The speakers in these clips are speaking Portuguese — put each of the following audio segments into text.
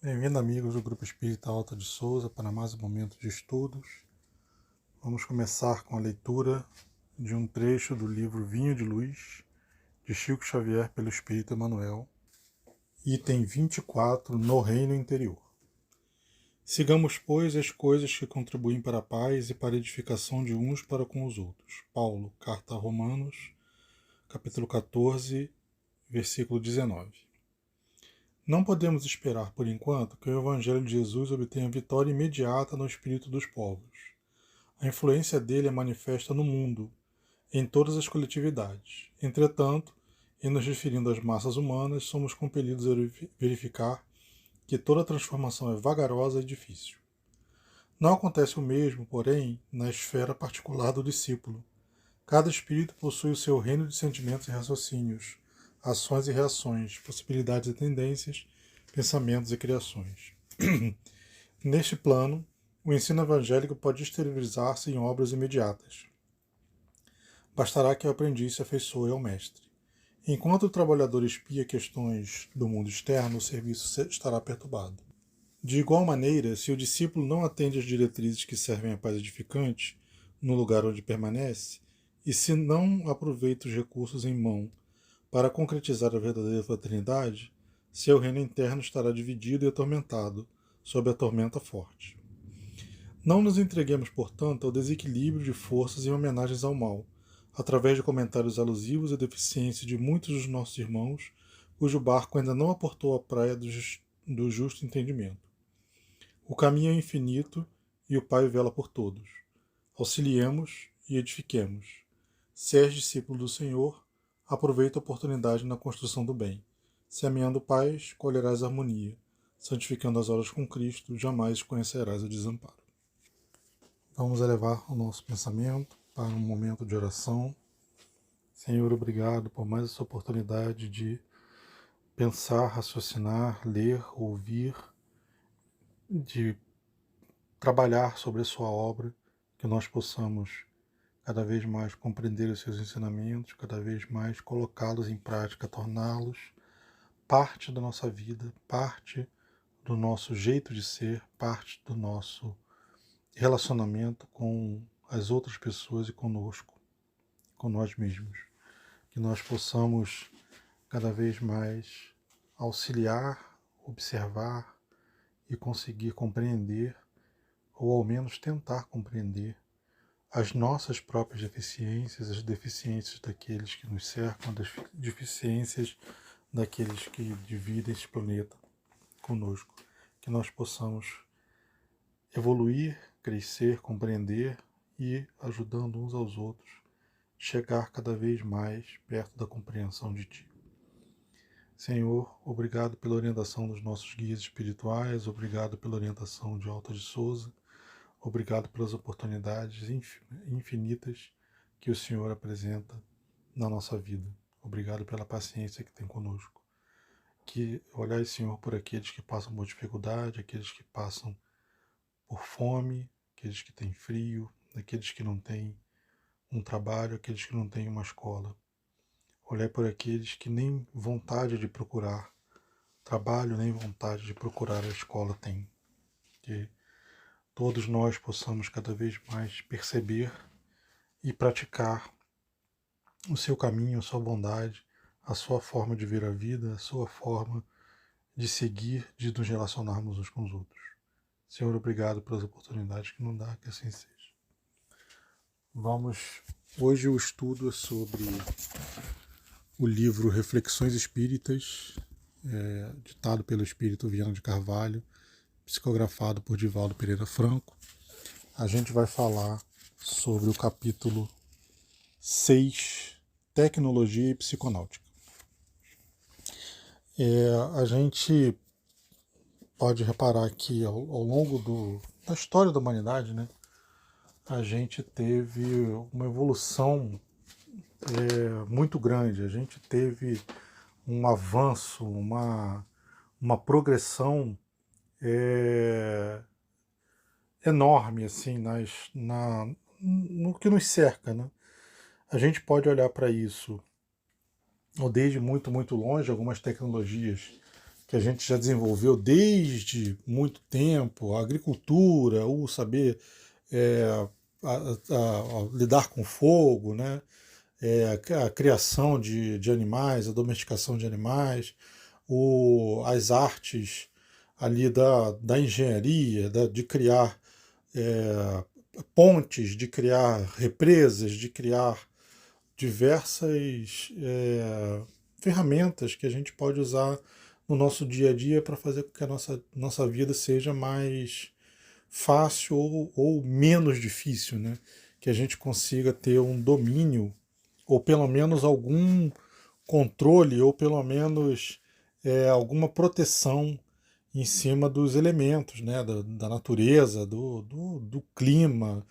Bem-vindo, amigos do Grupo Espírita Alta de Souza, para mais um momento de estudos. Vamos começar com a leitura de um trecho do livro Vinho de Luz, de Chico Xavier, pelo Espírito Emmanuel, item 24, no Reino Interior. Sigamos, pois, as coisas que contribuem para a paz e para a edificação de uns para com os outros. Paulo, Carta a Romanos, capítulo 14, versículo 19. Não podemos esperar, por enquanto, que o Evangelho de Jesus obtenha vitória imediata no espírito dos povos. A influência dele é manifesta no mundo, em todas as coletividades. Entretanto, em nos referindo às massas humanas, somos compelidos a verificar que toda transformação é vagarosa e difícil. Não acontece o mesmo, porém, na esfera particular do discípulo. Cada espírito possui o seu reino de sentimentos e raciocínios, ações e reações, possibilidades e tendências, pensamentos e criações. Neste plano, o ensino evangélico pode exteriorizar-se em obras imediatas. Bastará que o aprendiz se afeiçoe ao mestre. Enquanto o trabalhador espia questões do mundo externo, o serviço estará perturbado. De igual maneira, se o discípulo não atende às diretrizes que servem à paz edificante, no lugar onde permanece, e se não aproveita os recursos em mão para concretizar a verdadeira fraternidade, seu reino interno estará dividido e atormentado, sob a tormenta forte. Não nos entreguemos, portanto, ao desequilíbrio de forças e homenagens ao mal, através de comentários alusivos à deficiência de muitos dos nossos irmãos, cujo barco ainda não aportou à praia do justo entendimento. O caminho é infinito e o Pai vela por todos. Auxiliemos e edifiquemos. Se és discípulo do Senhor, aproveita a oportunidade na construção do bem. Semeando paz, colherás harmonia. Santificando as horas com Cristo, jamais conhecerás o desamparo. Vamos elevar o nosso pensamento para um momento de oração. Senhor, obrigado por mais essa oportunidade de pensar, raciocinar, ler, ouvir, de trabalhar sobre a sua obra, que nós possamos cada vez mais compreender os seus ensinamentos, cada vez mais colocá-los em prática, torná-los parte da nossa vida, parte do nosso jeito de ser, parte do nosso relacionamento com as outras pessoas e conosco, com nós mesmos. Que nós possamos cada vez mais auxiliar, observar e conseguir compreender, ou ao menos tentar compreender, as nossas próprias deficiências, as deficiências daqueles que nos cercam, as deficiências daqueles que dividem esse planeta conosco. Que nós possamos evoluir, crescer, compreender e, ajudando uns aos outros, chegar cada vez mais perto da compreensão de Ti. Senhor, obrigado pela orientação dos nossos guias espirituais, obrigado pela orientação de Alta de Souza, obrigado pelas oportunidades infinitas que o Senhor apresenta na nossa vida. Obrigado pela paciência que tem conosco. Que olhai, Senhor, por aqueles que passam por dificuldade, aqueles que passam por fome, aqueles que têm frio, aqueles que não têm um trabalho, aqueles que não têm uma escola. Olhai por aqueles que nem vontade de procurar trabalho, nem vontade de procurar a escola têm. Que todos nós possamos cada vez mais perceber e praticar o seu caminho, a sua bondade, a sua forma de ver a vida, a sua forma de seguir, de nos relacionarmos uns com os outros. Senhor, obrigado pelas oportunidades que nos dá, que assim seja. Hoje o estudo é sobre o livro Reflexões Espíritas, ditado pelo Espírito Viana de Carvalho, psicografado por Divaldo Pereira Franco. A gente vai falar sobre o capítulo 6, Tecnologia e Psiconáutica. A gente pode reparar que ao longo da história da humanidade, né, a gente teve uma evolução muito grande, a gente teve um avanço, uma progressão enorme assim, no que nos cerca. Né? A gente pode olhar para isso ou desde muito, muito longe, algumas tecnologias que a gente já desenvolveu desde muito tempo, a agricultura, o saber é, lidar com fogo, né? A criação de animais, a domesticação de animais, as artes ali da engenharia, de criar é, pontes, de criar represas, de criar diversas ferramentas que a gente pode usar no nosso dia a dia para fazer com que a nossa vida seja mais fácil ou menos difícil, né? Que a gente consiga ter um domínio, ou pelo menos algum controle, ou pelo menos alguma proteção em cima dos elementos, né? Da natureza, do clima,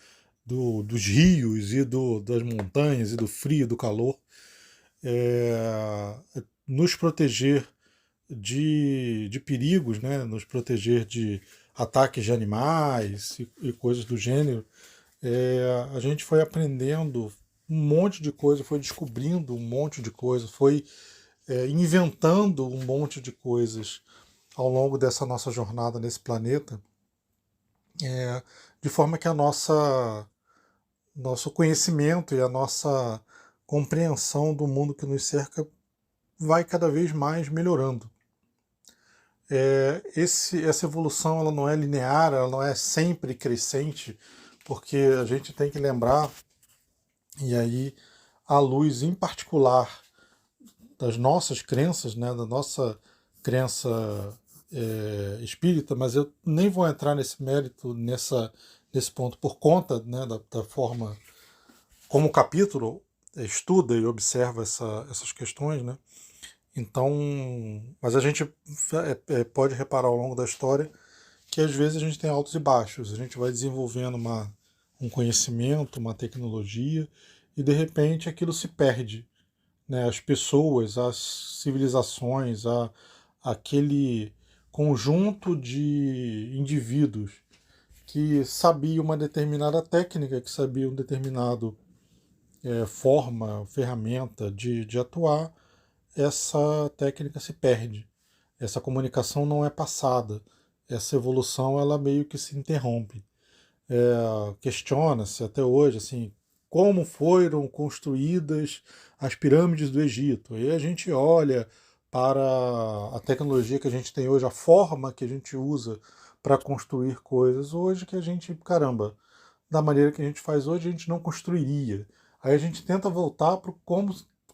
dos rios e das montanhas e do frio, do calor, nos proteger de perigos, né? Nos proteger de ataques de animais e coisas do gênero. A gente foi aprendendo um monte de coisa, foi descobrindo um monte de coisa, foi inventando um monte de coisas ao longo dessa nossa jornada nesse planeta, de forma que nosso conhecimento e a nossa compreensão do mundo que nos cerca vai cada vez mais melhorando. Essa evolução ela não é linear, ela não é sempre crescente, porque a gente tem que lembrar, e aí à luz em particular das nossas crenças, né, da nossa crença espírita, mas eu nem vou entrar nesse mérito, nesse ponto, por conta, né, da forma como o capítulo estuda e observa essas questões, né? Então, mas a gente pode reparar ao longo da história que às vezes a gente tem altos e baixos, a gente vai desenvolvendo um conhecimento, uma tecnologia, e de repente aquilo se perde, né? As pessoas, as civilizações, aquele conjunto de indivíduos que sabia uma determinada técnica, que sabia um determinado forma, ferramenta de atuar, essa técnica se perde. Essa comunicação não é passada. Essa evolução ela meio que se interrompe. Questiona-se até hoje assim, como foram construídas as pirâmides do Egito. E a gente olha para a tecnologia que a gente tem hoje, a forma que a gente usa para construir coisas hoje, que a gente, caramba, da maneira que a gente faz hoje, a gente não construiria. Aí a gente tenta voltar para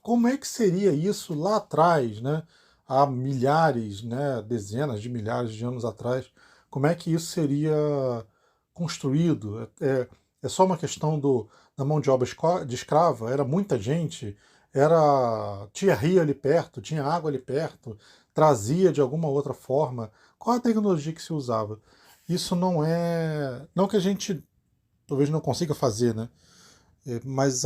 como é que seria isso lá atrás, né? Há milhares, né, dezenas de milhares de anos atrás, como é que isso seria construído? É só uma questão da mão de obra de escrava? Era muita gente? Tinha rio ali perto? Tinha água ali perto? Trazia de alguma outra forma? Qual a tecnologia que se usava? Isso não é... Não que a gente talvez não consiga fazer, né? Mas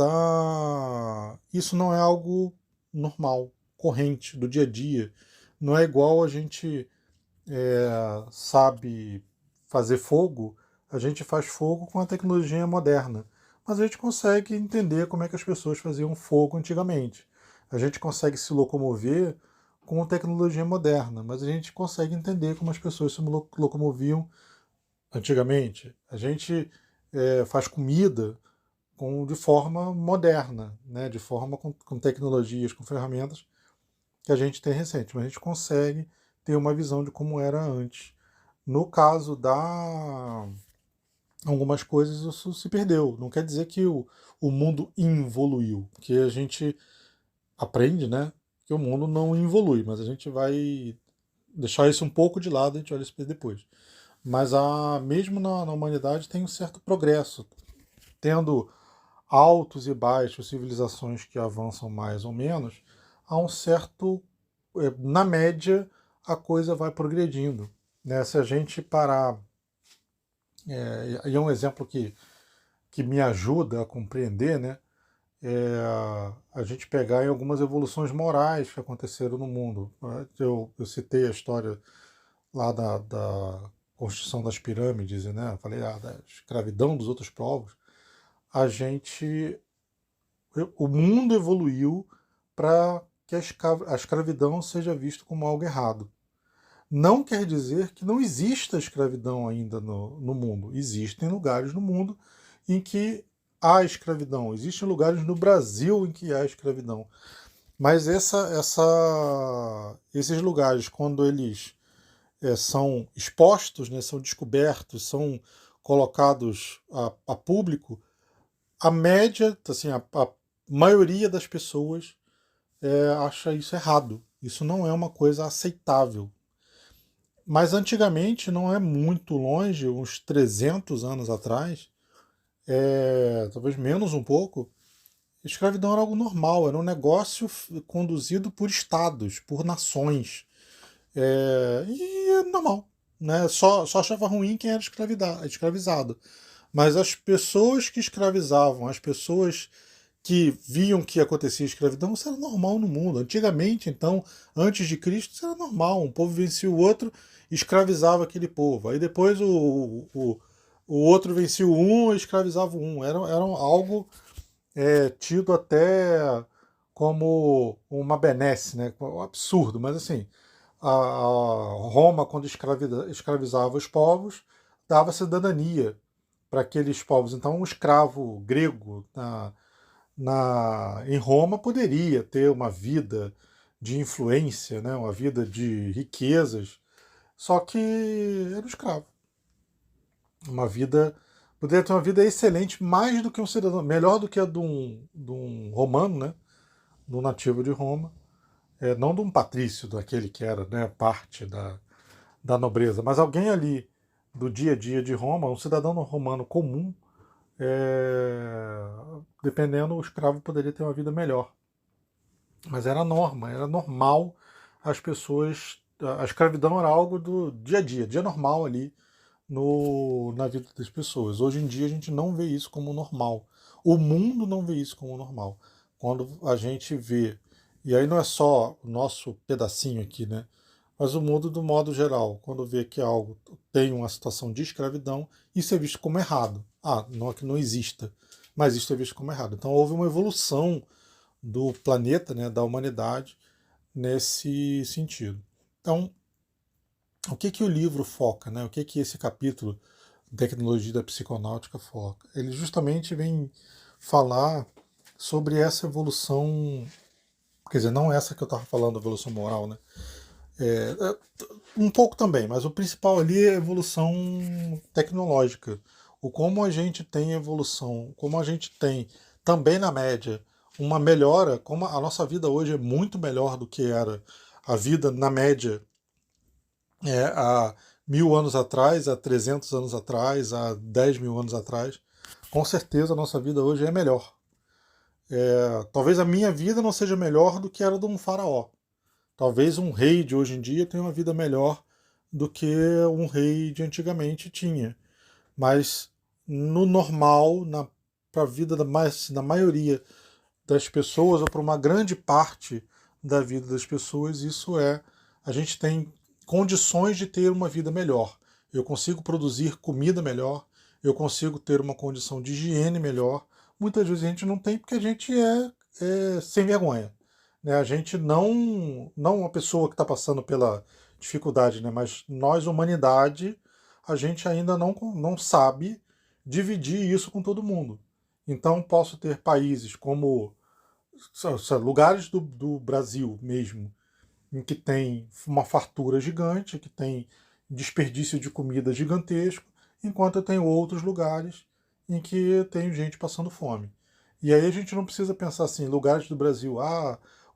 isso não é algo normal, corrente, do dia a dia. Não é igual a gente sabe fazer fogo, a gente faz fogo com a tecnologia moderna. Mas a gente consegue entender como é que as pessoas faziam fogo antigamente. A gente consegue se locomover com tecnologia moderna, mas a gente consegue entender como as pessoas se locomoviam antigamente. A gente faz comida de forma moderna, né? De forma com tecnologias, com ferramentas que a gente tem recente, mas a gente consegue ter uma visão de como era antes. No caso algumas coisas isso se perdeu. Não quer dizer que o mundo involuiu, porque a gente aprende, né? Que o mundo não evolui, mas a gente vai deixar isso um pouco de lado, a gente olha isso depois. Mas mesmo na humanidade tem um certo progresso, tendo altos e baixos, civilizações que avançam mais ou menos, há um certo, na média, a coisa vai progredindo. Né? Se a gente parar, e é um exemplo que me ajuda a compreender, né? A gente pegar em algumas evoluções morais que aconteceram no mundo. Eu citei a história lá da construção das pirâmides, né? Eu falei da escravidão dos outros povos. O mundo evoluiu para que a escravidão seja vista como algo errado. não quer dizer que não exista escravidão ainda no mundo. Existem lugares no mundo em que há escravidão. Existem lugares no Brasil em que há escravidão. Mas esses lugares, quando eles são expostos, né, são descobertos, são colocados a público, a média, assim, a maioria das pessoas acha isso errado. Isso não é uma coisa aceitável. Mas antigamente, não é muito longe, uns 300 anos atrás, talvez menos um pouco, escravidão era algo normal, era um negócio conduzido por estados, por nações. E é normal. Né? Só achava ruim quem era escravizado. Mas as pessoas que escravizavam, as pessoas que viam que acontecia escravidão, isso era normal no mundo. Antigamente, então, antes de Cristo, isso era normal. Um povo vencia o outro, escravizava aquele povo. Aí depois o outro vencia um e escravizava um. Era algo tido até como uma benesse, né? Um absurdo, mas assim, a Roma, quando escravizava os povos, dava cidadania para aqueles povos. Então, um escravo grego em Roma poderia ter uma vida de influência, né? Uma vida de riquezas, só que era um escravo. Poderia ter uma vida excelente, mais do que um cidadão, melhor do que a de um romano, né? Do nativo de Roma, não de um patrício, daquele que era, né, parte da nobreza, mas alguém ali do dia a dia de Roma, um cidadão romano comum, dependendo, o escravo poderia ter uma vida melhor. Mas era norma, era normal as pessoas. A escravidão era algo do dia a dia normal ali na vida das pessoas. Hoje em dia a gente não vê isso como normal. O mundo não vê isso como normal. Quando a gente vê, e aí não é só o nosso pedacinho aqui, né? Mas o mundo do modo geral, quando vê que algo tem uma situação de escravidão, isso é visto como errado. Não é que não exista, mas isso é visto como errado. Então houve uma evolução do planeta, né, da humanidade, nesse sentido. Então, o que o livro foca, né? O que esse capítulo Tecnologia da Psiconáutica foca? Ele justamente vem falar sobre essa evolução, quer dizer, não essa que eu estava falando, evolução moral, né? Um pouco também, mas o principal ali é a evolução tecnológica. O como a gente tem evolução, como a gente tem também na média uma melhora, como a nossa vida hoje é muito melhor do que era a vida na média há 1000 anos atrás, há 300 anos atrás, há 10 mil anos atrás. Com certeza a nossa vida hoje é melhor. Talvez a minha vida não seja melhor do que era de um faraó. Talvez um rei de hoje em dia tenha uma vida melhor do que um rei de antigamente tinha. Mas no normal, para a vida da maioria das pessoas, ou para uma grande parte da vida das pessoas, a gente tem condições de ter uma vida melhor. Eu consigo produzir comida melhor, eu consigo ter uma condição de higiene melhor. Muitas vezes a gente não tem porque a gente é sem vergonha. Né? A gente não uma pessoa que está passando pela dificuldade, né? Mas nós, humanidade, a gente ainda não sabe dividir isso com todo mundo. Então posso ter países como lugares do Brasil mesmo, em que tem uma fartura gigante, que tem desperdício de comida gigantesco, enquanto eu tenho outros lugares em que tem gente passando fome. E aí a gente não precisa pensar assim, lugares do Brasil,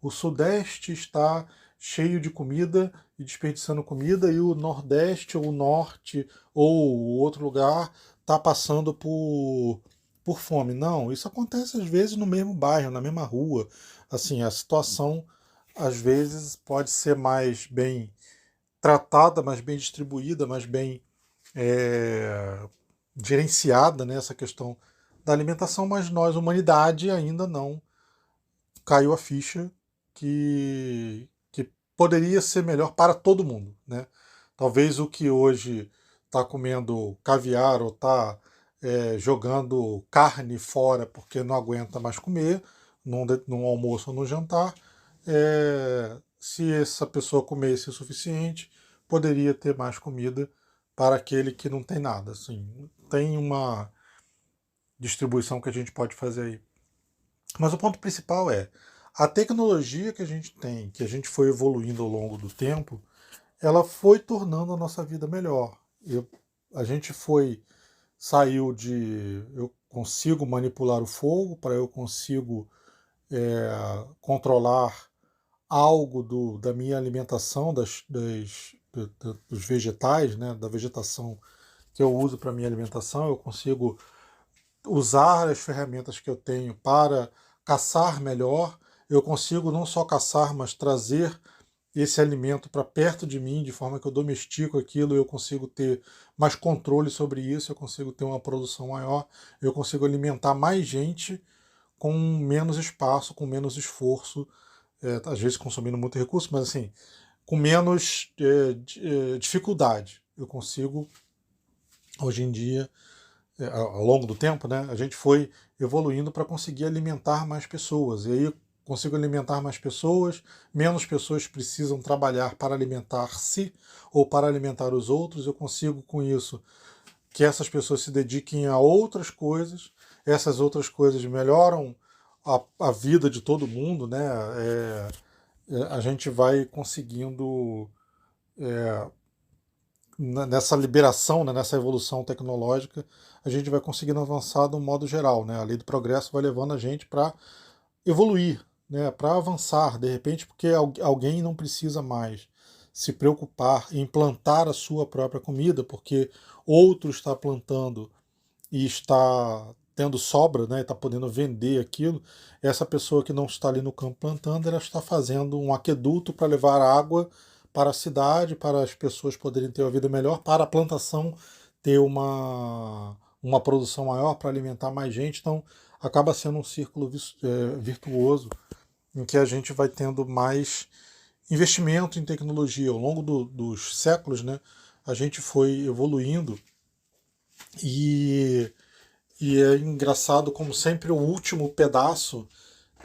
o Sudeste está cheio de comida e desperdiçando comida, e o Nordeste ou o Norte ou o outro lugar está passando por fome. Não, isso acontece às vezes no mesmo bairro, na mesma rua. Assim, a situação às vezes pode ser mais bem tratada, mais bem distribuída, mais bem gerenciada nessa questão da alimentação, mas nós, humanidade, ainda não caiu a ficha que poderia ser melhor para todo mundo. Né? Talvez o que hoje está comendo caviar ou está jogando carne fora porque não aguenta mais comer, num almoço ou no jantar, se essa pessoa comesse o suficiente, poderia ter mais comida para aquele que não tem nada. Assim, tem uma distribuição que a gente pode fazer aí. Mas o ponto principal é a tecnologia que a gente tem, que a gente foi evoluindo ao longo do tempo, ela foi tornando a nossa vida melhor. A gente saiu de eu consigo manipular o fogo, para eu consigo controlar algo da minha alimentação, dos vegetais, né, da vegetação que eu uso para minha alimentação, eu consigo usar as ferramentas que eu tenho para caçar melhor, eu consigo não só caçar, mas trazer esse alimento para perto de mim, de forma que eu domestico aquilo, eu consigo ter mais controle sobre isso, eu consigo ter uma produção maior, eu consigo alimentar mais gente com menos espaço, com menos esforço, às vezes consumindo muito recurso, mas assim, com menos dificuldade. Eu consigo, hoje em dia, ao longo do tempo, né, a gente foi evoluindo para conseguir alimentar mais pessoas. E aí consigo alimentar mais pessoas, menos pessoas precisam trabalhar para alimentar-se ou para alimentar os outros. Eu consigo, com isso, que essas pessoas se dediquem a outras coisas. Essas outras coisas melhoram a vida de todo mundo, né? A gente vai conseguindo nessa liberação, né, nessa evolução tecnológica, a gente vai conseguindo avançar de um modo geral, né? A lei do progresso vai levando a gente para evoluir, né, para avançar, de repente, porque alguém não precisa mais se preocupar em plantar a sua própria comida, porque outro está plantando e está tendo sobra, né, está podendo vender aquilo. Essa pessoa que não está ali no campo plantando, ela está fazendo um aqueduto para levar água para a cidade, para as pessoas poderem ter uma vida melhor, para a plantação ter uma produção maior, para alimentar mais gente. Então, acaba sendo um círculo virtuoso em que a gente vai tendo mais investimento em tecnologia. Ao longo dos séculos, né, a gente foi evoluindo e é engraçado como sempre o último pedaço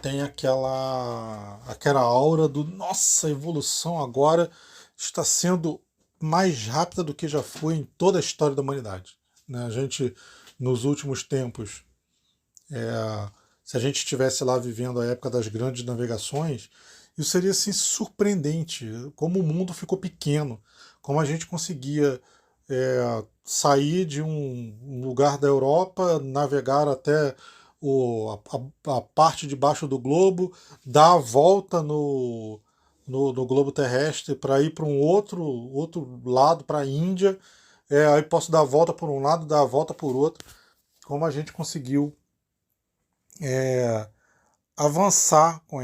tem aquela aura do nossa, a evolução agora está sendo mais rápida do que já foi em toda a história da humanidade. Né? A gente, nos últimos tempos, se a gente estivesse lá vivendo a época das grandes navegações, isso seria assim, surpreendente, como o mundo ficou pequeno, como a gente conseguia sair de um lugar da Europa, navegar até a parte de baixo do globo, dar a volta no globo terrestre para ir para um outro lado, para a Índia, aí posso dar a volta por um lado, dar a volta por outro, como a gente conseguiu avançar com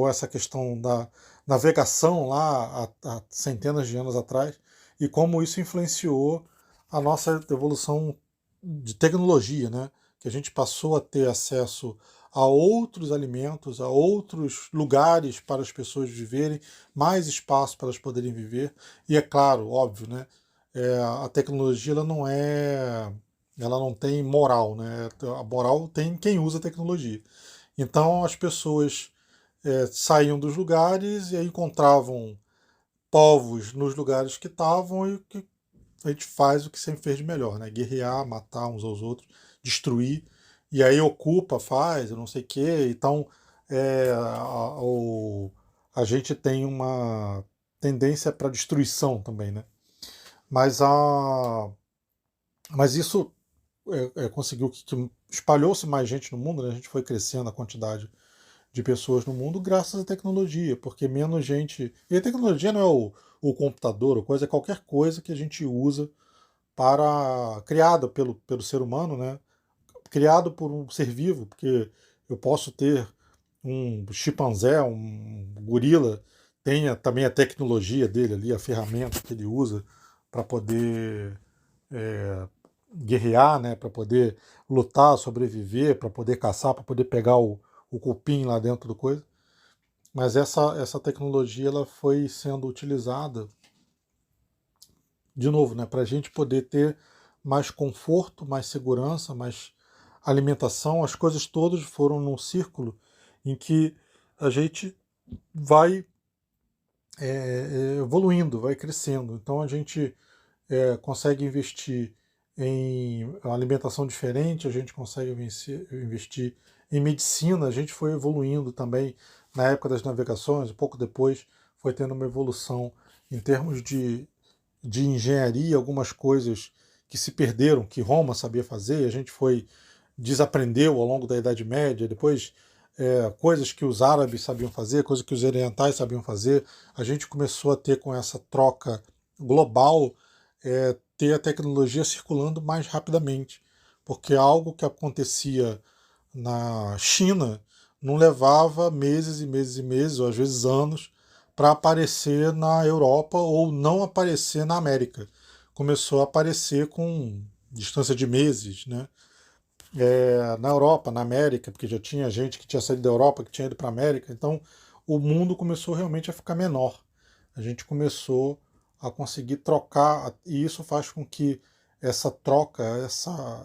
essa questão da navegação lá há centenas de anos atrás e como isso influenciou a nossa evolução de tecnologia, né? Que a gente passou a ter acesso a outros alimentos, a outros lugares para as pessoas viverem, mais espaço para elas poderem viver. E é claro, óbvio, né? A tecnologia ela não tem moral, né? A moral tem quem usa a tecnologia. Então as pessoas saíam dos lugares e aí encontravam povos nos lugares que estavam e que a gente faz o que sempre fez de melhor, né? Guerrear, matar uns aos outros, destruir, e aí ocupa, faz, eu não sei o quê. Então a gente tem uma tendência para destruição também, né? Mas, mas isso conseguiu que espalhou-se mais gente no mundo, né? A gente foi crescendo a quantidade de pessoas no mundo graças à tecnologia, porque menos gente. E a tecnologia não é o computador, ou coisa, é qualquer coisa que a gente usa para. Criada pelo ser humano, né? Criado por um ser vivo, porque eu posso ter um chimpanzé, um gorila, tenha também a tecnologia dele ali, a ferramenta que ele usa para poder guerrear, né, para poder lutar, sobreviver, para poder caçar, para poder pegar o cupim lá dentro do coisa. Mas essa tecnologia ela foi sendo utilizada de novo, né, para a gente poder ter mais conforto, mais segurança, mais alimentação. As coisas todas foram num círculo em que a gente vai evoluindo, vai crescendo. Então a gente consegue investir em alimentação diferente, a gente consegue investir em medicina, a gente foi evoluindo também na época das navegações, um pouco depois foi tendo uma evolução em termos de engenharia, algumas coisas que se perderam, que Roma sabia fazer, a gente foi desaprendeu ao longo da Idade Média, depois coisas que os árabes sabiam fazer, coisas que os orientais sabiam fazer, a gente começou a ter com essa troca global, ter a tecnologia circulando mais rapidamente, porque algo que acontecia na China não levava meses e meses e meses, ou às vezes anos, para aparecer na Europa ou não aparecer na América. Começou a aparecer com distância de meses, né? Na Europa, na América, porque já tinha gente que tinha saído da Europa, que tinha ido para a América, então o mundo começou realmente a ficar menor. A gente começou a conseguir trocar, e isso faz com que essa troca,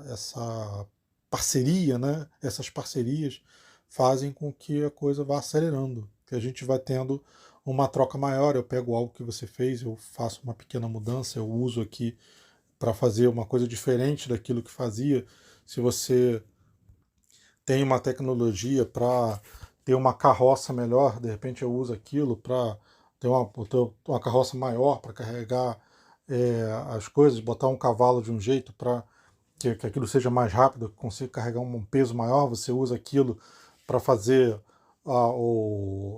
essa parceria, né, essas parcerias fazem com que a coisa vá acelerando, que a gente vai tendo uma troca maior. Eu pego algo que você fez, eu faço uma pequena mudança, eu uso aqui para fazer uma coisa diferente daquilo que fazia. Se você tem uma tecnologia para ter uma carroça melhor, de repente eu uso aquilo para ter uma carroça maior para carregar as coisas, botar um cavalo de um jeito para que aquilo seja mais rápido, consiga carregar um peso maior, você usa aquilo para fazer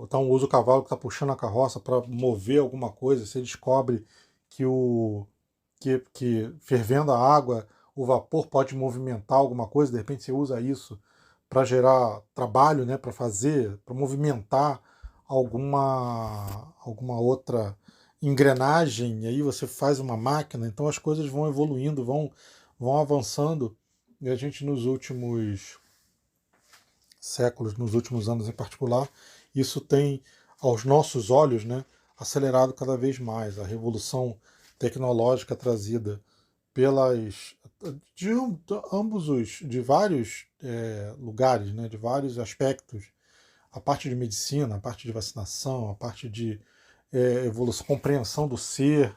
então usa o cavalo que está puxando a carroça para mover alguma coisa, você descobre que que fervendo a água, o vapor pode movimentar alguma coisa, de repente você usa isso para gerar trabalho, né, para fazer, para movimentar alguma outra engrenagem, e aí você faz uma máquina, então as coisas vão evoluindo, vão avançando, e a gente nos últimos séculos, nos últimos anos em particular, isso tem, aos nossos olhos, né, acelerado cada vez mais. A revolução tecnológica trazida pelas de ambos de vários lugares, né, de vários aspectos, a parte de medicina, a parte de vacinação, a parte de evolução, compreensão do ser,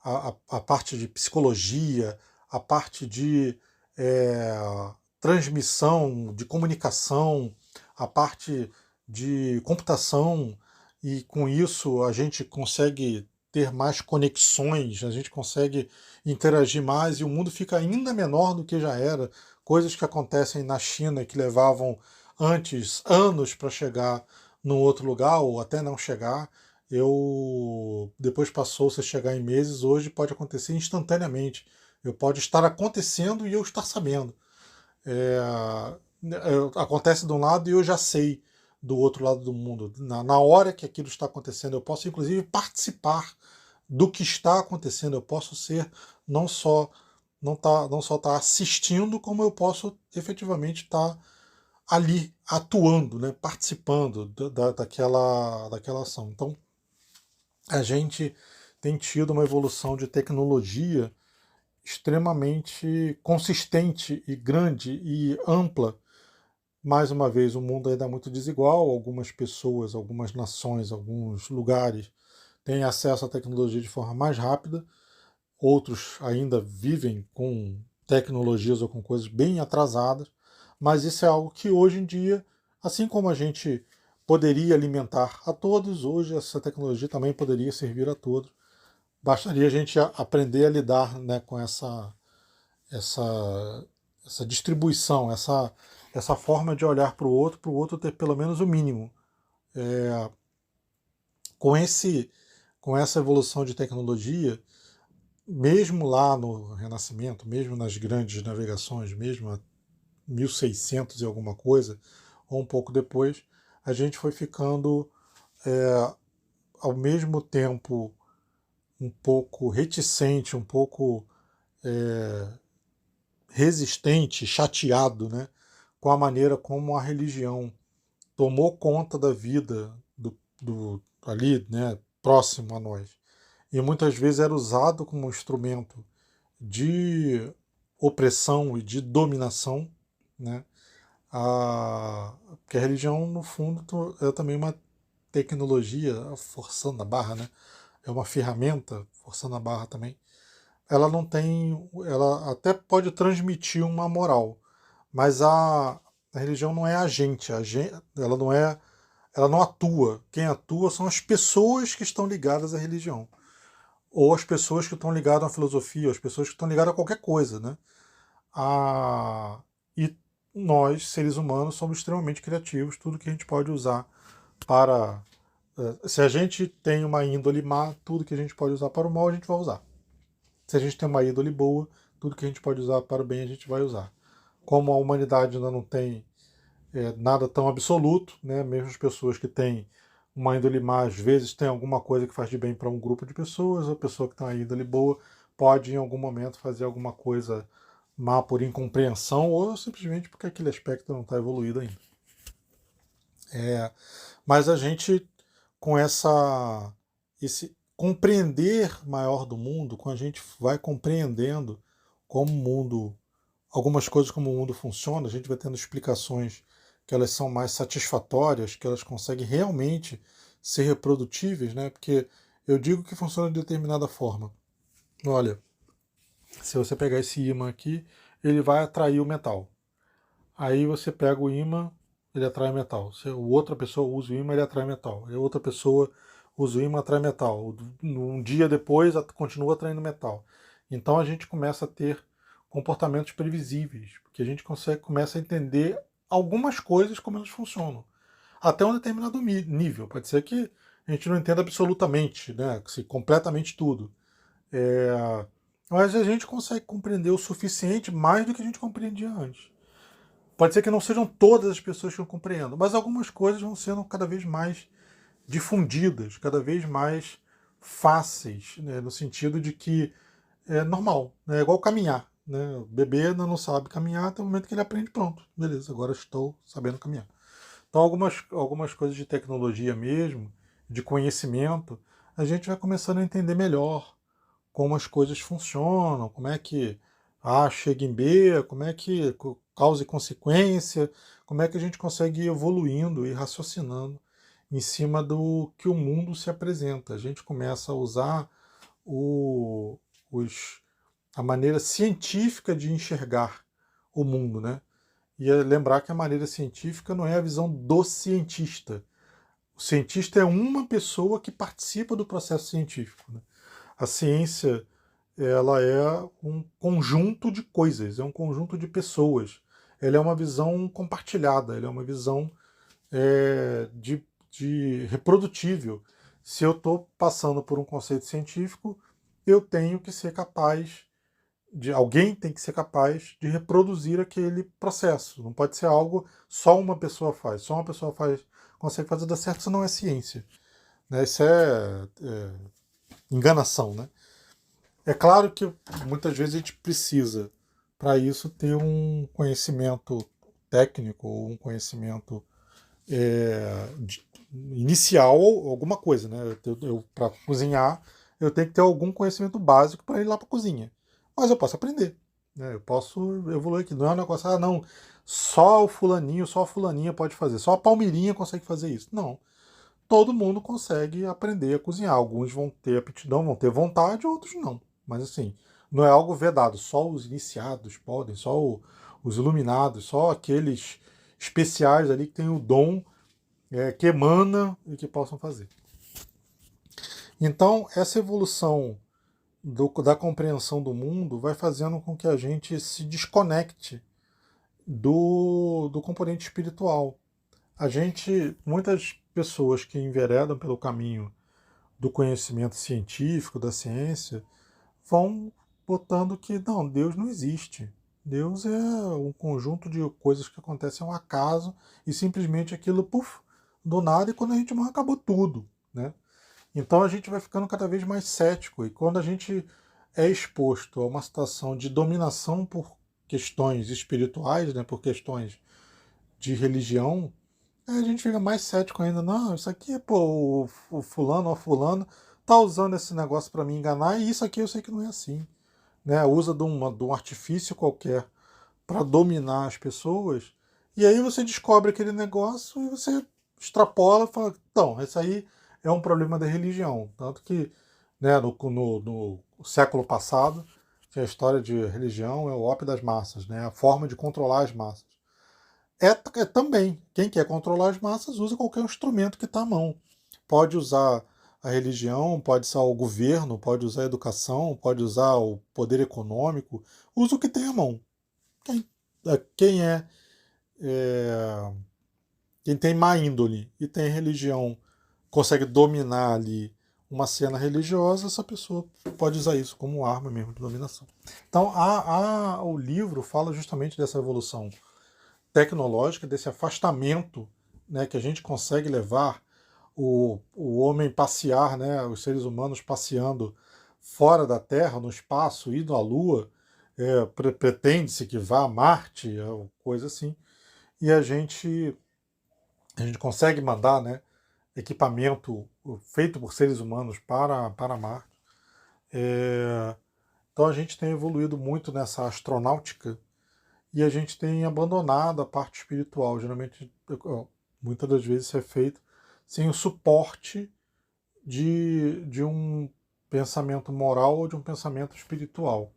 a parte de psicologia, a parte de é, transmissão, de comunicação, a parte de computação, e com isso a gente consegue ter mais conexões, a gente consegue interagir mais e o mundo fica ainda menor do que já era. Coisas que acontecem na China que levavam antes anos para chegar num outro lugar ou até não chegar, depois passou-se a chegar em meses, hoje pode acontecer instantaneamente. Eu pode estar acontecendo e eu estar sabendo. Acontece de um lado e eu já sei do outro lado do mundo. Na hora que aquilo está acontecendo, eu posso inclusive participar do que está acontecendo. Eu posso ser não só não só estar assistindo, como eu posso efetivamente estar ali atuando, né, participando daquela ação. Então, a gente tem tido uma evolução de tecnologia extremamente consistente e grande e ampla. Mais uma vez, o mundo ainda é muito desigual. Algumas pessoas, algumas nações, alguns lugares têm acesso à tecnologia de forma mais rápida, outros ainda vivem com tecnologias ou com coisas bem atrasadas, mas isso é algo que hoje em dia, assim como a gente poderia alimentar a todos, hoje essa tecnologia também poderia servir a todos. Bastaria a gente aprender a lidar, né, com essa, essa distribuição, essa forma de olhar para o outro ter pelo menos o mínimo. Com, com essa evolução de tecnologia, mesmo lá no Renascimento, mesmo nas grandes navegações, mesmo a 1600 e alguma coisa, ou um pouco depois, a gente foi ficando, ao mesmo tempo, um pouco reticente, um pouco resistente, chateado, né, com a maneira como a religião tomou conta da vida ali, né, próximo a nós. E muitas vezes era usado como um instrumento de opressão e de dominação, né? Porque a religião, no fundo, é também uma tecnologia, forçando a barra, né? É uma ferramenta, forçando a barra também. Ela não tem, ela até pode transmitir uma moral, mas a religião não é agente, ela não atua. Quem atua são as pessoas que estão ligadas à religião, ou as pessoas que estão ligadas à filosofia, ou as pessoas que estão ligadas a qualquer coisa, né? A, e nós, seres humanos, somos extremamente criativos, tudo que a gente pode usar para. Se a gente tem uma índole má, tudo que a gente pode usar para o mal, a gente vai usar. Se a gente tem uma índole boa, tudo que a gente pode usar para o bem, a gente vai usar. Como a humanidade ainda não tem nada tão absoluto, né? Mesmo as pessoas que têm uma índole má, às vezes tem alguma coisa que faz de bem para um grupo de pessoas, a pessoa que tem uma índole boa pode, em algum momento, fazer alguma coisa má por incompreensão ou simplesmente porque aquele aspecto não está evoluído ainda. Mas a gente, com esse compreender maior do mundo, quando a gente vai compreendendo como o mundo, algumas coisas como o mundo funciona, a gente vai tendo explicações que elas são mais satisfatórias, que elas conseguem realmente ser reprodutíveis, né? Porque eu digo que funciona de determinada forma. Olha, se você pegar esse ímã aqui, ele vai atrair o metal. Aí você pega o ímã, ele atrai metal. Se outra pessoa usa o ímã, ele atrai metal. E outra pessoa usa o ímã, atrai metal. Um dia depois, continua atraindo metal. Então a gente começa a ter comportamentos previsíveis, porque a gente começa a entender algumas coisas como elas funcionam. Até um determinado nível. Pode ser que a gente não entenda absolutamente, né, completamente tudo. Mas a gente consegue compreender o suficiente mais do que a gente compreendia antes. Pode ser que não sejam todas as pessoas que eu compreendo, mas algumas coisas vão sendo cada vez mais difundidas, cada vez mais fáceis, né, no sentido de que é normal, né, é igual caminhar. Né, o bebê ainda não sabe caminhar até o momento que ele aprende, pronto, beleza, agora estou sabendo caminhar. Então algumas coisas de tecnologia mesmo, de conhecimento, a gente vai começando a entender melhor como as coisas funcionam, como é que A chega em B, como é que causa e consequência, como é que a gente consegue ir evoluindo e raciocinando em cima do que o mundo se apresenta. A gente começa a usar o, a maneira científica de enxergar o mundo, né? E lembrar que a maneira científica não é a visão do cientista. O cientista é uma pessoa que participa do processo científico. Né? A ciência, ela é um conjunto de coisas, é um conjunto de pessoas. Ela é uma visão compartilhada, ela é uma visão de reprodutível. Se eu estou passando por um conceito científico, eu tenho que ser capaz alguém tem que ser capaz de reproduzir aquele processo. Não pode ser algo só uma pessoa faz. Só uma pessoa consegue fazer dar certo, isso não é ciência. Né? Isso é enganação. Né? É claro que muitas vezes a gente precisa, para isso, ter um conhecimento técnico ou um conhecimento inicial, alguma coisa. Né? Para cozinhar, eu tenho que ter algum conhecimento básico para ir lá para a cozinha. Mas eu posso aprender. Né? Eu posso evoluir aqui. Não é um negócio, não, só o fulaninho, só a fulaninha pode fazer, só a Palmeirinha consegue fazer isso. Não. Todo mundo consegue aprender a cozinhar. Alguns vão ter aptidão, vão ter vontade, outros não. Mas assim, não é algo vedado. Só os iniciados podem, só os iluminados, só aqueles especiais ali que têm o dom que emana e que possam fazer. Então, essa evolução da compreensão do mundo vai fazendo com que a gente se desconecte do componente espiritual. Muitas pessoas que enveredam pelo caminho do conhecimento científico, da ciência, vão botando que não, Deus não existe. Deus é um conjunto de coisas que acontecem ao acaso e simplesmente aquilo, puf, do nada, e quando a gente morre, acabou tudo. Né? Então a gente vai ficando cada vez mais cético, e quando a gente é exposto a uma situação de dominação por questões espirituais, né, por questões de religião, a gente fica mais cético ainda. Não, isso aqui, pô, o fulano ou fulano tá usando esse negócio para me enganar, e isso aqui eu sei que não é assim. Né? Usa de um artifício qualquer para dominar as pessoas, e aí você descobre aquele negócio e você extrapola e fala, então, esse aí é um problema da religião. Tanto que, né, no século passado, tinha a história de religião é o ópio das massas, né, a forma de controlar as massas. É também, quem quer controlar as massas usa qualquer instrumento que está à mão. Pode usar a religião, pode usar o governo, pode usar a educação, pode usar o poder econômico, usa o que tem à mão. Quem é quem tem má índole e tem religião, consegue dominar ali uma cena religiosa, essa pessoa pode usar isso como arma mesmo de dominação. Então, o livro fala justamente dessa evolução tecnológica, desse afastamento, né, que a gente consegue levar o homem passear, né, os seres humanos passeando fora da Terra, no espaço, indo à Lua, pretende-se que vá a Marte, coisa assim, e a gente consegue mandar, né, equipamento feito por seres humanos para Marte. Então a gente tem evoluído muito nessa astronáutica e a gente tem abandonado a parte espiritual. Geralmente, muitas das vezes isso é feito sem o suporte de um pensamento moral ou de um pensamento espiritual.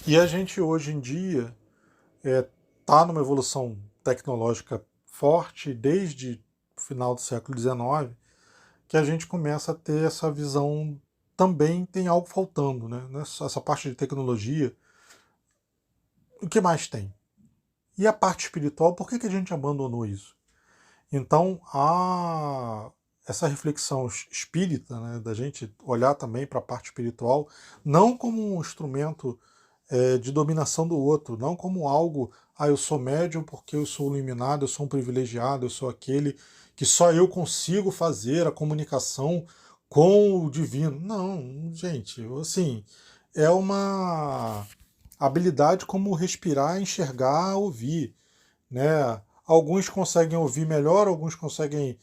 E a gente hoje em dia está numa evolução tecnológica forte desde o final do século XIX, que a gente começa a ter essa visão, também tem algo faltando, né? Essa parte de tecnologia, o que mais tem? E a parte espiritual, por que a gente abandonou isso? Então, essa reflexão espírita, né, da gente olhar também para a parte espiritual, não como um instrumento de dominação do outro, não como algo, eu sou médium porque eu sou iluminado, eu sou um privilegiado, eu sou aquele que só eu consigo fazer a comunicação com o divino. Não, gente, assim, é uma habilidade como respirar, enxergar, ouvir, né? Alguns conseguem ouvir melhor, alguns conseguem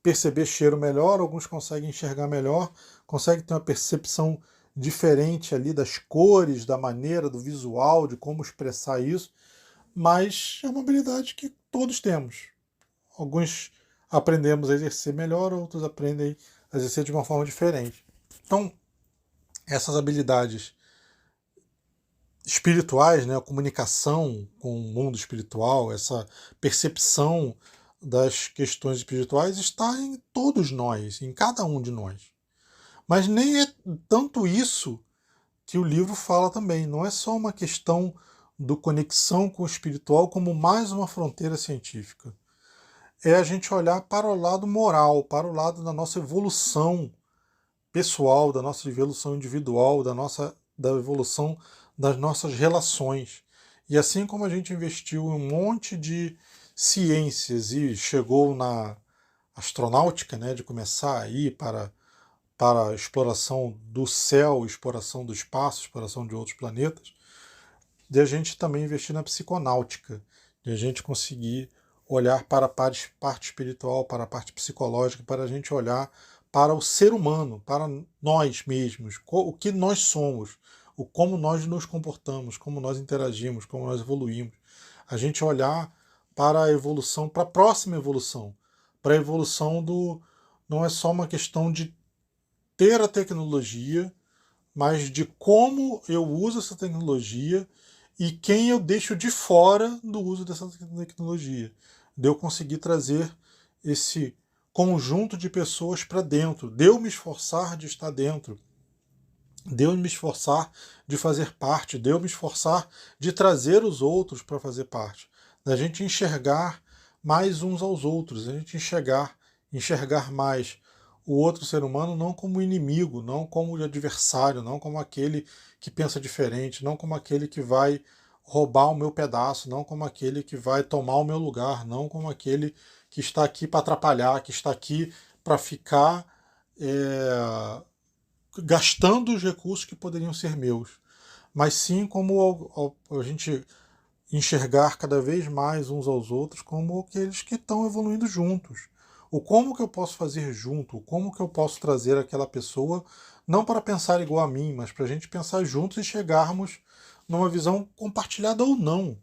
perceber cheiro melhor, alguns conseguem enxergar melhor, conseguem ter uma percepção diferente ali das cores, da maneira, do visual, de como expressar isso, mas é uma habilidade que todos temos. Alguns aprendemos a exercer melhor, outros aprendem a exercer de uma forma diferente. Então, essas habilidades espirituais, né, a comunicação com o mundo espiritual, essa percepção das questões espirituais está em todos nós, em cada um de nós. Mas nem é tanto isso que o livro fala também. Não é só uma questão do conexão com o espiritual como mais uma fronteira científica. É a gente olhar para o lado moral, para o lado da nossa evolução pessoal, da nossa evolução individual, da evolução das nossas relações. E assim como a gente investiu em um monte de ciências e chegou na astronáutica, né, de começar a ir para a exploração do céu, exploração do espaço, exploração de outros planetas, de a gente também investir na psiconáutica, de a gente conseguir olhar para a parte espiritual, para a parte psicológica, para a gente olhar para o ser humano, para nós mesmos, o que nós somos, como nós nos comportamos, como nós interagimos, como nós evoluímos. A gente olhar para a evolução, para a próxima evolução, para a evolução do... Não é só uma questão de ter a tecnologia, mas de como eu uso essa tecnologia e quem eu deixo de fora do uso dessa tecnologia. De eu conseguir trazer esse conjunto de pessoas para dentro, de eu me esforçar de estar dentro, de eu me esforçar de fazer parte, de eu me esforçar de trazer os outros para fazer parte, da gente enxergar mais uns aos outros, a gente enxergar mais o outro ser humano não como inimigo, não como adversário, não como aquele que pensa diferente, não como aquele que vai roubar o meu pedaço, não como aquele que vai tomar o meu lugar, não como aquele que está aqui para atrapalhar, que está aqui para ficar gastando os recursos que poderiam ser meus, mas sim como a gente enxergar cada vez mais uns aos outros como aqueles que estão evoluindo juntos. O como que eu posso fazer junto, o como que eu posso trazer aquela pessoa, não para pensar igual a mim, mas para a gente pensar juntos e chegarmos numa visão compartilhada ou não,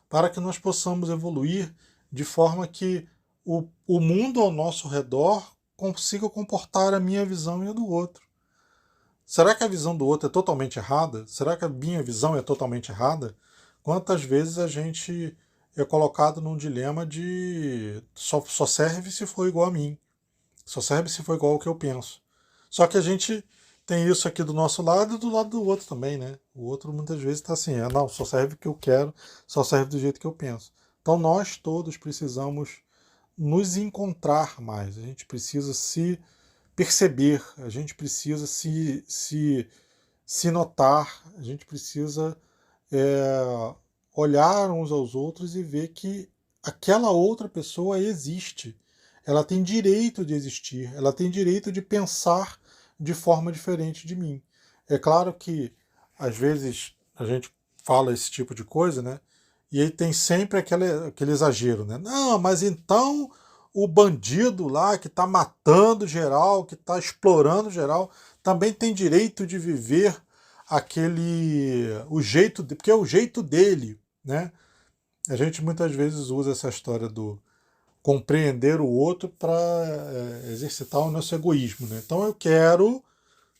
para que nós possamos evoluir de forma que o mundo ao nosso redor consiga comportar a minha visão e a do outro. Será que a visão do outro é totalmente errada? Será que a minha visão é totalmente errada? Quantas vezes a gente é colocado num dilema de só serve se for igual a mim, só serve se for igual ao que eu penso. Só que a gente tem isso aqui do nosso lado e do lado do outro também, né? O outro muitas vezes está assim, não, só serve o que eu quero, só serve do jeito que eu penso. Então nós todos precisamos nos encontrar mais, a gente precisa se perceber, a gente precisa se notar, a gente precisa olhar uns aos outros e ver que aquela outra pessoa existe. Ela tem direito de existir, ela tem direito de pensar de forma diferente de mim. É claro que, às vezes, a gente fala esse tipo de coisa, né? E aí tem sempre aquele exagero, né? Não, mas então o bandido lá que está matando geral, que está explorando geral, também tem direito de viver o jeito, porque é o jeito dele, né? A gente muitas vezes usa essa história do compreender o outro para exercitar o nosso egoísmo, né? Então eu quero,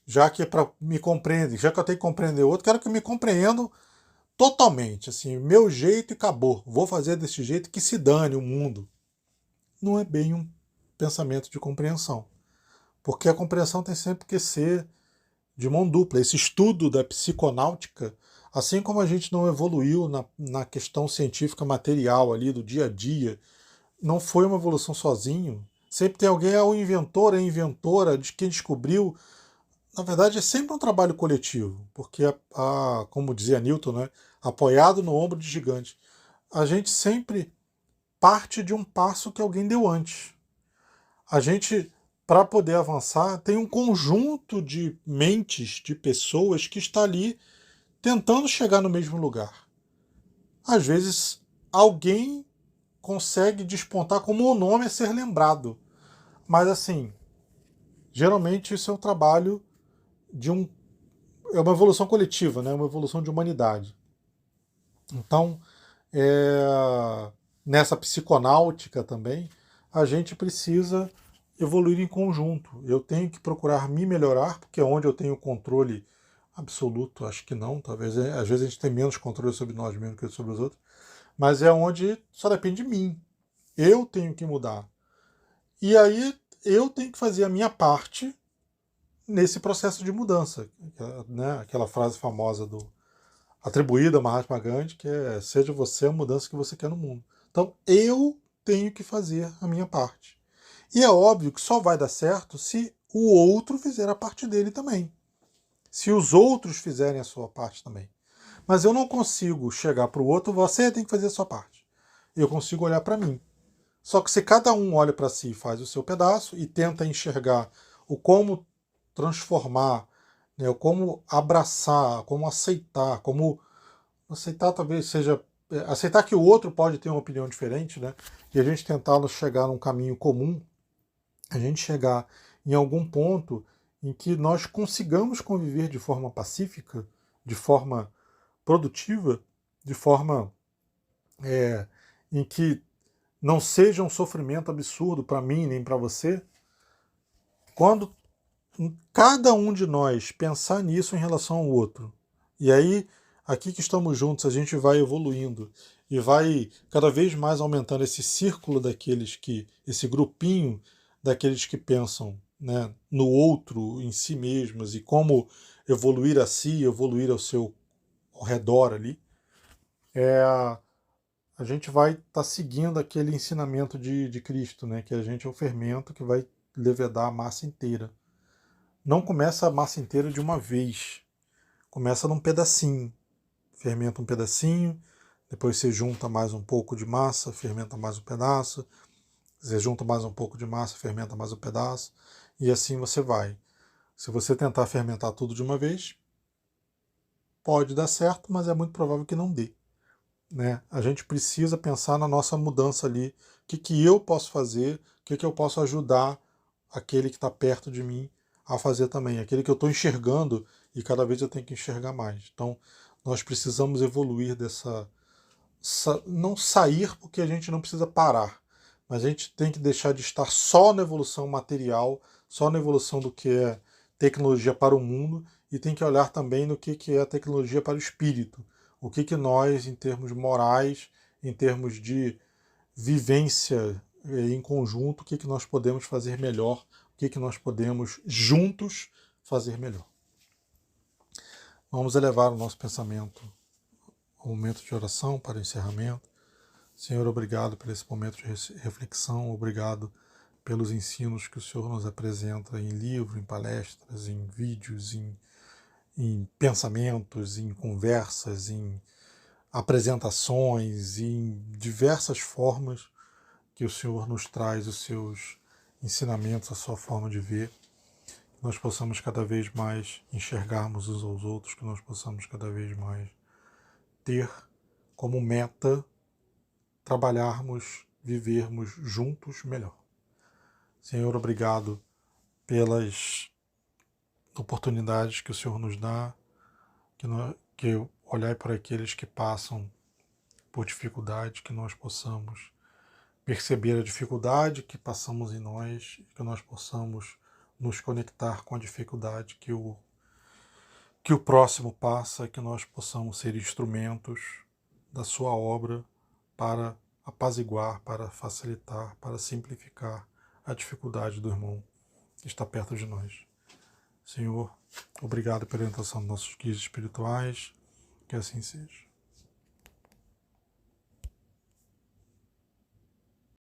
já que é para me compreender, já que eu tenho que compreender o outro, quero que me compreendam totalmente, assim, meu jeito e acabou. Vou fazer desse jeito que se dane o mundo. Não é bem um pensamento de compreensão, porque a compreensão tem sempre que ser de mão dupla. Esse estudo da psiconáutica, assim como a gente não evoluiu na questão científica material ali do dia a dia, não foi uma evolução sozinho. Sempre tem alguém, é o inventor, a inventora, de quem descobriu. Na verdade, é sempre um trabalho coletivo, porque, como dizia Newton, né, apoiado no ombro de gigante. A gente sempre parte de um passo que alguém deu antes. A gente, para poder avançar, tem um conjunto de mentes, de pessoas que está ali tentando chegar no mesmo lugar. Às vezes, alguém consegue despontar como o nome a ser lembrado. Mas, assim, geralmente isso é um trabalho é uma evolução coletiva, né? Uma evolução de humanidade. Então, nessa psiconáutica também, a gente precisa evoluir em conjunto. Eu tenho que procurar me melhorar, porque é onde eu tenho controle absoluto, acho que não, talvez, às vezes a gente tem menos controle sobre nós mesmos que sobre os outros, mas é onde só depende de mim. Eu tenho que mudar. E aí eu tenho que fazer a minha parte nesse processo de mudança, né? Aquela frase famosa atribuída a Mahatma Gandhi, que é: seja você a mudança que você quer no mundo. Então eu tenho que fazer a minha parte. E é óbvio que só vai dar certo se o outro fizer a parte dele também. Se os outros fizerem a sua parte também. Mas eu não consigo chegar para o outro, você tem que fazer a sua parte. Eu consigo olhar para mim. Só que se cada um olha para si e faz o seu pedaço e tenta enxergar o como transformar, né, o como abraçar, como aceitar, como aceitar talvez seja aceitar que o outro pode ter uma opinião diferente, né, e a gente tentar chegar num caminho comum, a gente chegar em algum ponto em que nós consigamos conviver de forma pacífica, de forma produtiva, de forma em que não seja um sofrimento absurdo para mim nem para você, quando cada um de nós pensar nisso em relação ao outro, e aí, aqui que estamos juntos, a gente vai evoluindo e vai cada vez mais aumentando esse círculo daqueles esse grupinho daqueles que pensam, né, no outro, em si mesmos, e como evoluir a si, evoluir ao redor ali, a gente vai estar seguindo aquele ensinamento de Cristo, né, que a gente é o fermento que vai levedar a massa inteira. Não começa a massa inteira de uma vez, começa num pedacinho. Fermenta um pedacinho, depois você junta mais um pouco de massa, fermenta mais um pedaço, você junta mais um pouco de massa, fermenta mais um pedaço, e assim você vai. Se você tentar fermentar tudo de uma vez, pode dar certo, mas é muito provável que não dê. Né? A gente precisa pensar na nossa mudança ali. O que eu posso fazer, o que eu posso ajudar aquele que está perto de mim a fazer também, aquele que eu estou enxergando e cada vez eu tenho que enxergar mais. Então, nós precisamos evoluir não sair porque a gente não precisa parar, mas a gente tem que deixar de estar só na evolução material, só na evolução do que é tecnologia para o mundo, e tem que olhar também no que é a tecnologia para o espírito. O que nós, em termos morais, em termos de vivência em conjunto, o que nós podemos fazer melhor, o que nós podemos juntos fazer melhor. Vamos elevar o nosso pensamento ao momento de oração para o encerramento. Senhor, obrigado por esse momento de reflexão, obrigado pelos ensinos que o Senhor nos apresenta em livro, em palestras, em vídeos, em pensamentos, em conversas, em apresentações, em diversas formas que o Senhor nos traz os seus ensinamentos, a sua forma de ver, que nós possamos cada vez mais enxergarmos uns aos outros, que nós possamos cada vez mais ter como meta trabalharmos, vivermos juntos melhor. Senhor, obrigado pelas oportunidades que o Senhor nos dá, que olhar para aqueles que passam por dificuldade, que nós possamos perceber a dificuldade que passamos em nós, que nós possamos nos conectar com a dificuldade que o próximo passa, que nós possamos ser instrumentos da sua obra para apaziguar, para facilitar, para simplificar a dificuldade do irmão que está perto de nós. Senhor, obrigado pela orientação dos nossos guias espirituais, que assim seja.